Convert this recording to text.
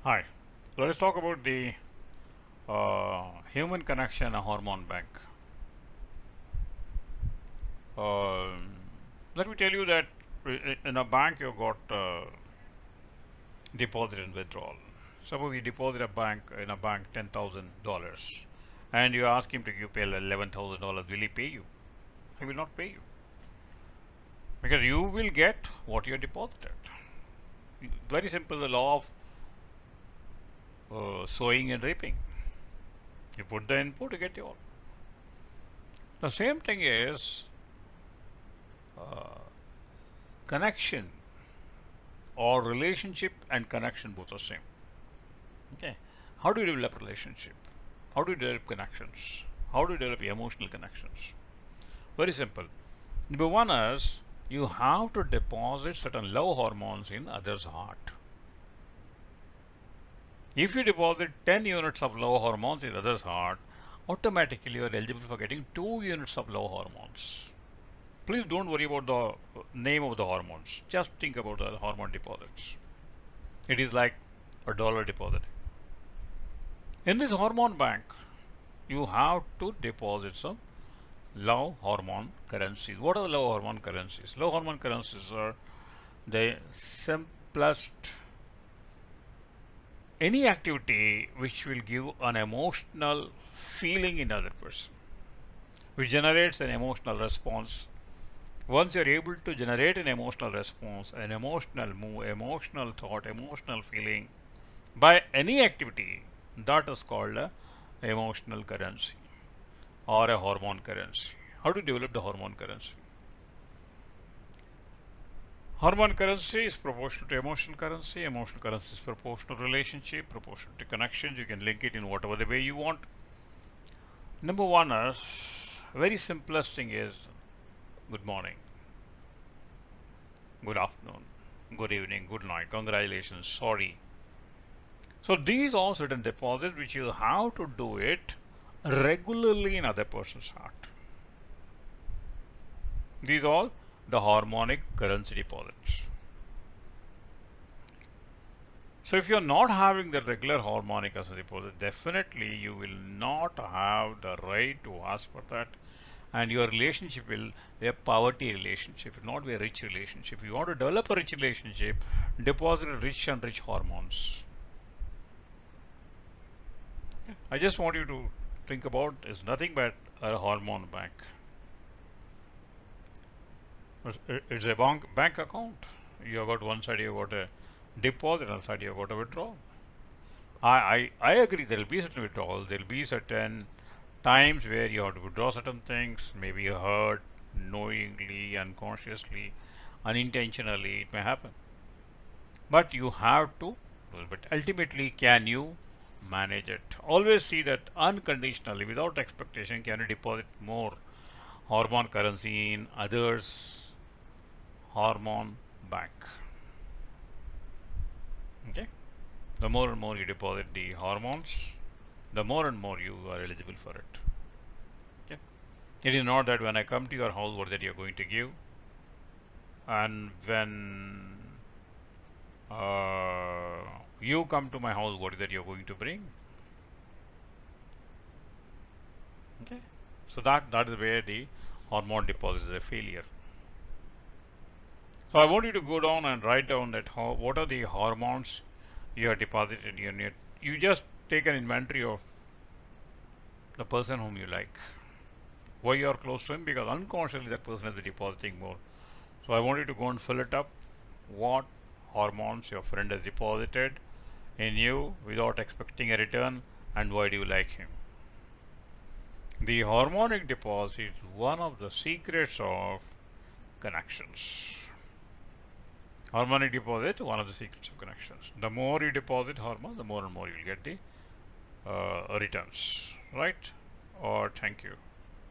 Hi, let us talk about the human connection, a hormone bank. Um, Let me tell you that in a bank you got deposit and withdrawal. Suppose you deposit in a bank $10,000, and you ask him to give pay $11,000. Will he pay you? He will not pay you because you will get what you deposited. Very simple. The law of sowing and reaping. You put the input, you get your. The same thing is connection or relationship and connection both are same. Okay. How do you develop relationship? How do you develop connections? How do you develop emotional connections? Very simple. Number one is you have to deposit certain love hormones in others' heart. If you deposit 10 units of love hormones in others' heart, automatically you are eligible for getting 2 units of love hormones. Please don't worry about the name of the hormones. Just think about the hormone deposits. It is like a dollar deposit. In this hormone bank, you have to deposit some love hormone currencies. What are the love hormone currencies? Love hormone currencies are the simplest any activity which will give an emotional feeling in other person, which generates an emotional response. Once you're able to generate an emotional response, an emotional move, emotional thought, emotional feeling by any activity, that is called a emotional currency or a hormone currency. How to develop the hormone currency? Hormone currency is proportional to emotional currency. Emotional currency is proportional to relationship, proportional to connections. You can link it in whatever the way you want. Number one is very simplest thing is good morning, good afternoon, good evening, good night, congratulations, sorry. So these are certain deposits which you have to do it regularly in other person's heart. These all the harmonic currency deposits. So if you're not having the regular harmonic currency deposit, definitely you will not have the right to ask for that, and your relationship will be a poverty relationship, it will not be a rich relationship. If you want to develop a rich relationship, deposit rich and rich hormones. I just want you to think about is nothing but a hormone bank. It's a bank account. You have got one side you have got a deposit, another side you have got a withdrawal. I agree there will be certain withdrawals, there will be certain times where you have to withdraw certain things, maybe you hurt knowingly, unconsciously, unintentionally, it may happen. But you have to, but ultimately, can you manage it? Always see that unconditionally, without expectation, can you deposit more hormone currency in others' hormone bank? Okay. The more and more you deposit the hormones, the more and more you are eligible for it. Okay. It is not that when I come to your house, what that you're going to give, and when you come to my house, what is that you're going to bring? Okay. So that is where the hormone deposit is a failure. So I want you to go down and write down that what are the hormones you have deposited in your. You just take an inventory of the person whom you like. Why you are close to him? Because unconsciously that person is depositing more. So I want you to go and fill it up. What hormones your friend has deposited in you without expecting a return, and why do you like him? The harmonic deposit is one of the secrets of connections. Harmonic deposit, one of the secrets of connections. The more you deposit hormones, the more and more you will get the returns. Right? Or thank you.